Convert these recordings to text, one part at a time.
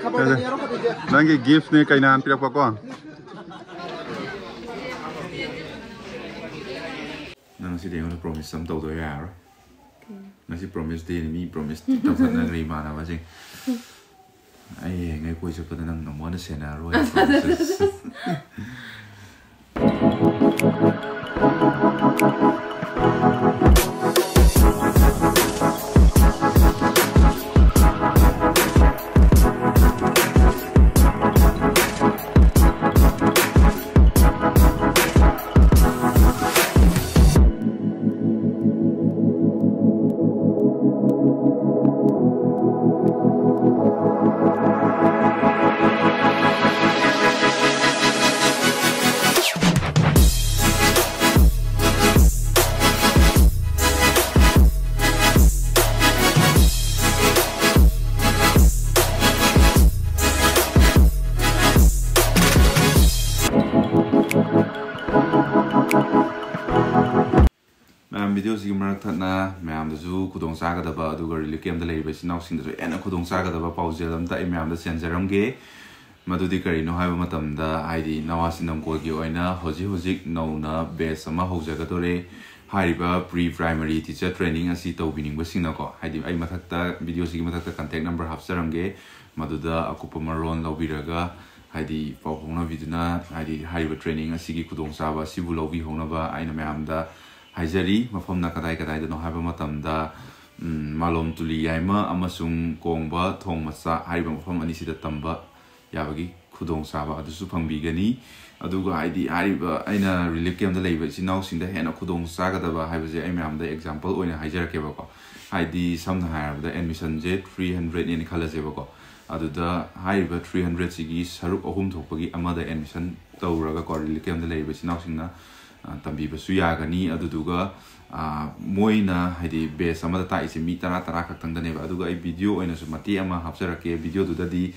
Nangi gift ni kainan pilak ko. Nang si dia nggak promise sam tahu tu ya, nasi promise dia ni promise tahu tak nang lima nama sih. Ay, ngay ko isa pa na nang namuha na senaro. Video sih merak thana, memang tu kudong saga daba, tu gari likem dah lagi besi nak sing tu, enak kudong saga daba pause dalam tak, memang dah senjaram ge, madu di kari no hai matam dah, hai di nawasin nam kau ge, oina hoji no na base sama hoja ka tu le, hari ba pre-primary teacher training asih tahu bining besi nak ko, hai di ai matak ta video sih matak ta contact number hafsaram ge, madu dah aku pemaron lau biraga, hai di pau hona video na, hari ba training asih ki kudong saga, si bu lau bi hona ba, ai na memang dah Haijari, mafam nak kadai dan hai matam da malom tuli yaima amasung kongba thong masa hai mafam ani sida tamba ya bagi kudong saba adu su phangbi gani aduga ID hai ba aina relief camp da leiba sinau sinda hena kudong saga da ba hai baje ai mam da example oina haijar ke ba ko ID samna hai da admission je 300 ni khala je ba ko adu da hai ba 300 sigi saruk ahum thokpagi amada admission tawraga ko relief camp da leiba sinau singna tambi basu ya gani aduduga moina hadi base amada ta isi mi tara khaktang da ne ba aduga ai video oina su mati ama hapsara ke video du da di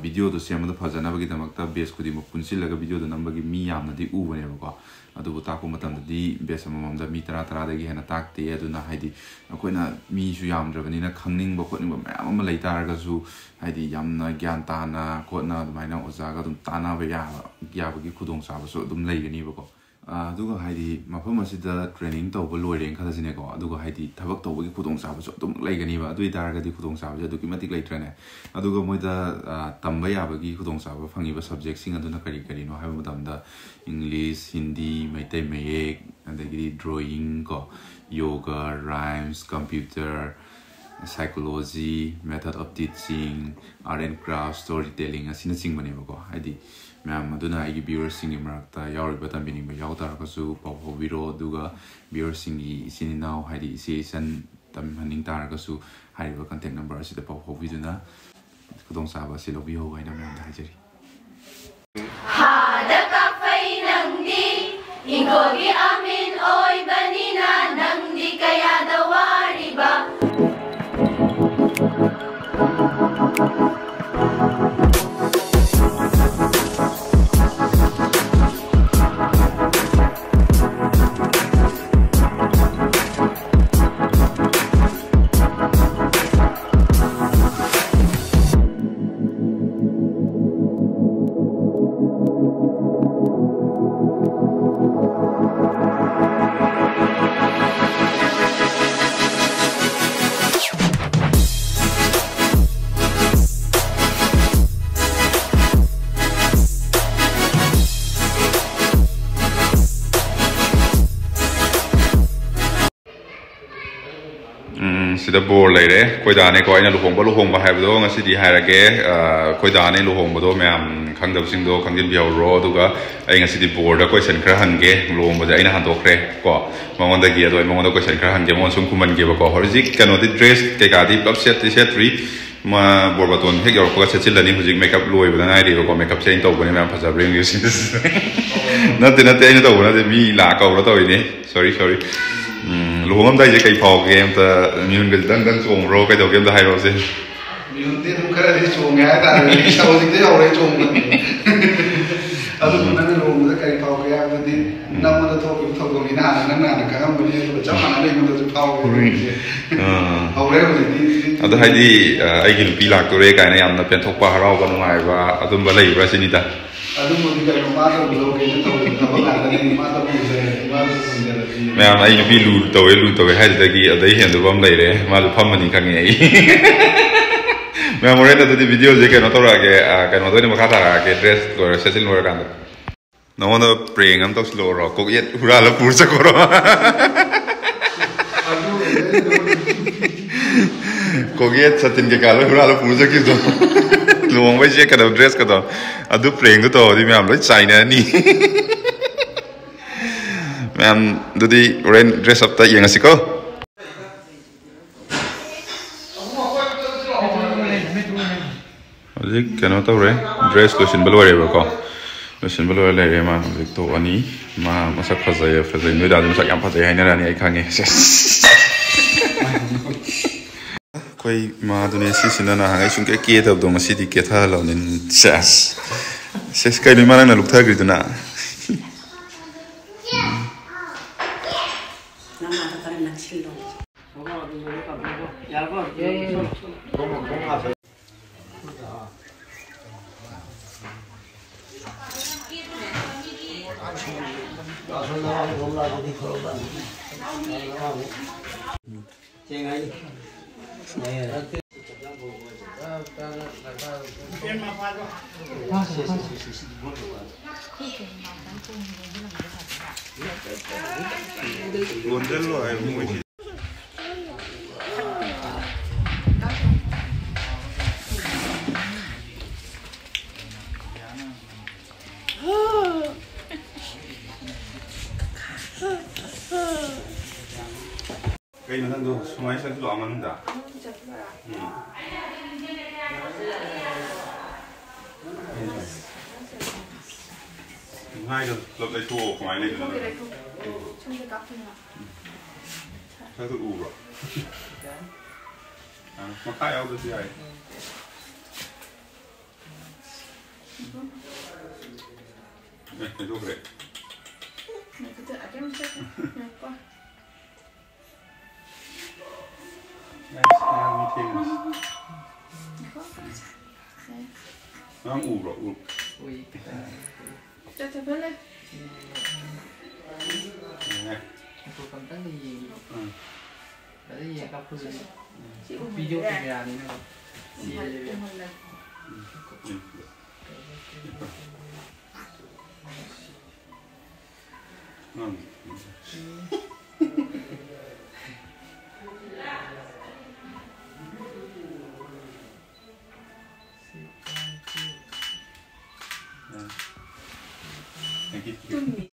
video du semada phajana bagi damakta base kudi mo punsil laga video du nambagi mi yamna di u bane ba ko adubu ta ko matam da di base amam da mi tara da gi hena tak te aduna hadi akoina mi su yam drabani na khangning ba khotning ba mayam ama leitar ga su hadi yamna gyan ta na khotna maina oza ga dum ta na ba ya bagi khudong sa ba so dum lei gani ba ko aduga haidi mafam asida training tawba loireng khala sine ko aduga haidi thabak tawbagi khudong sabu so dum laigani ba adui darga di khudong sabu aduki matik laitrane aduga moida tamba yabagi khudong sabu phangi ba subject sing aduna kari no haiba matamda English Hindi Maitai Mayek adagi drawing ko yoga rhymes computer psychology method of teaching art and craft storytelling asina sing bane ba ko haidi Ma'am, aduna ay viewers singi marakta yauri batan bining ba yaw tar kasu pau biro duga viewers singi sininaw haidi season tam haning tar kasu hari ba contact number asida pau video na kudong saba silo biho ay na ma'am dahajari hada ka fay nang di ingogi amin oy banina nang di kaya dawari ba sida bor leire koidane ko aina luhong ba haibdo ngasi di hairage koidane luhong bodo meam khangdab singdo khangjin biaw ro duga ai ngasi di bor da question khra hange luhong boda aina handokre ko mangonda gi ado mangonda question khra hange mon sum kuman ge ba ko horjik kano di dress ke ka di set ri ma bor baton he yor ko sa chilani hujik makeup loi bada nai ri ko makeup change to bone meam phaja bring use nate aina to na de mi la ka ro to ini sorry luhong am dai je kai phau game ta miun gel dang chong ro kai do game da hai ro se miun te dum kara de chong ya ta ni sa o dik de ore chong adu na luhong da kai phau ke ya de nam ma to ki thau ko ni na ka ngam ni ba cha ma na de mo to phau ko ri au re ho ni ꯑꯗꯣ ꯍꯥꯏꯗꯤ ꯑꯩꯒꯤ ꯅꯨꯄꯤ ꯂꯥꯛꯇꯣꯔꯦ ꯀꯥꯏꯅ ꯌꯥꯝꯅ ꯄꯦꯟꯊꯣꯛꯄ ꯍꯔꯥꯎꯕ ꯅꯨꯡꯉꯥꯏꯕ ꯑꯗꯨꯝꯕ ꯂꯩꯕ꯭ꯔꯥ ꯁꯤꯅꯤꯗ ꯑꯗꯨꯝꯕꯗꯤ ꯀꯩꯅꯣ ꯃꯥ ꯇꯧꯕꯤꯔꯣ ꯀꯩꯅꯣ ꯇꯧꯕꯤꯔꯣ ꯊꯕꯛ ꯉꯥꯛꯇꯅꯤ ꯃꯥ ꯇꯧꯕꯤꯔꯣ ꯃꯥ ꯇꯧꯕꯤꯔꯣ ꯃꯌꯥꯝ ꯑꯩ ꯅꯨꯄꯤ ꯂꯨ ꯇꯧꯋꯦ ꯍꯥꯏꯗꯨꯗꯒꯤ ꯑꯗꯩ ꯍꯦꯟꯗꯕ ꯑꯃ ꯂꯩꯔꯦ ꯃꯥꯁꯨ ꯐꯝꯃꯅꯤ ꯈꯪꯉꯦ ꯑꯩ ꯃꯌꯥꯝ ꯍꯣꯔꯦꯟ ꯑꯗꯨꯗꯤ ꯚꯤꯗꯤꯑꯣꯁꯦ ꯀꯩꯅꯣ ꯇꯧꯔꯛꯑꯒꯦ ꯀꯩꯅꯣꯗ ꯑꯣꯏꯅ ꯃꯈꯥ ꯇꯥꯔꯛꯑꯒꯦ ꯗ꯭ꯔꯦꯁ ꯂꯣꯏꯔ ꯁꯦꯠꯆꯤꯟ ꯂꯣꯏꯔꯀꯥꯟꯗ ꯅꯉꯣꯟꯗ ꯄ꯭ꯔꯦꯡ ꯑꯃ ꯇꯧꯁꯤꯜꯂꯛꯑꯣꯔꯣ ꯀꯣꯛꯌꯦꯠ ꯍꯨꯔꯥꯜꯂ ꯄꯨꯔ ꯆꯠꯈꯣꯔꯣ ꯀꯣꯛꯌꯦꯠ ꯁꯇꯤꯟ ꯀꯩꯀꯥ ꯂꯣꯏ ꯍꯨꯔꯥꯜꯂ ꯄꯨꯔ ꯆꯠꯈꯤꯕꯗꯣ ꯂꯨꯍꯣꯡꯕꯩ ꯁꯦꯠꯀꯗꯕ ꯗ꯭ꯔꯦꯁꯀꯗꯣ ꯑꯗꯨ ꯄ꯭ꯔꯦꯡꯗꯣ ꯇꯧꯔꯗꯤ ꯃꯌꯥꯝ ꯂꯣꯏ ꯆꯥꯏꯅꯔꯅꯤ ꯃꯌꯥꯝ ꯑꯗꯨꯗꯤ ꯍꯣꯔꯦꯟ ꯗ꯭ꯔꯦꯁ ꯑꯞꯇ ꯌꯦꯡꯉꯁꯤꯀꯣ ꯍꯧꯖꯤꯛ ꯀꯩꯅꯣ ꯇꯧꯔꯦ ꯗ꯭ꯔꯦꯁ ꯂꯣꯏꯁꯤꯟꯕ ꯂꯣꯏꯔꯦꯕꯀꯣ ꯂꯣꯏꯁꯤꯟꯕ ꯂꯣꯏꯔ ꯂꯩꯔꯦ ꯃꯥ ꯍꯧꯖꯤꯛ ꯇꯣꯛꯑꯅꯤ ꯃꯥ ꯃꯁꯛ ꯐꯖꯩ ꯅꯣꯏꯗꯥꯁꯨ ꯃꯁꯛ ꯌꯥꯝ ꯐꯖꯩ ꯍꯥꯏꯅꯔꯅꯤ ꯑꯩ ꯈꯪꯉꯦ ꯑꯩꯈꯣꯏ ꯏꯃꯥꯗꯨꯅꯦ ꯁꯤꯁꯤꯅ ꯅꯍꯥꯟꯒꯩ ꯁꯨꯡꯀꯦ ꯀꯦꯗꯕꯗꯣ ꯉꯁꯤꯗꯤ ꯀꯦꯊꯍꯜꯂꯕꯅꯤ ꯁꯦꯁ ꯀꯩꯅꯣ ꯏꯃꯥ ꯅꯪꯅ ꯂꯨꯛꯊꯈ꯭ꯔꯤꯗꯨꯅ Kaya na nando, sumay sa tulo ang manunda. Ngay được, lột lấy thua của máy lên rồi. Sao tôi ủ rồi? Mà khai áo được gì vậy? Này, cái thuốc đấy. Này, cái tựa cái một chút. Này, qua. Nó ủ rồi, ủ. Cho thật lên. Này. Tôi còn tới gì? Tới gì gặp cái gì? Video camera này nữa.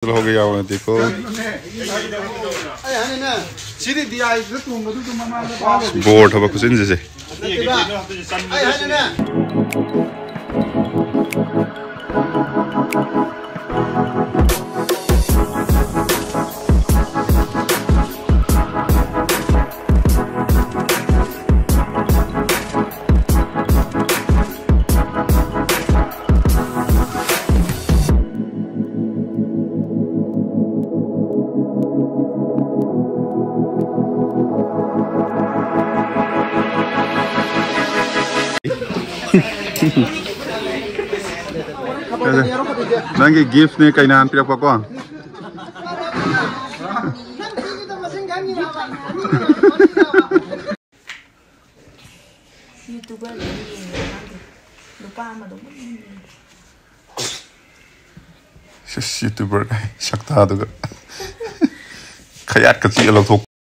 हो गया वो देखो board हवा कुछ इन जैसे Nangi gift ne kainan pira ko ko YouTuber lupa mà đúng YouTuber sakta aduga khayat ka chi lo thok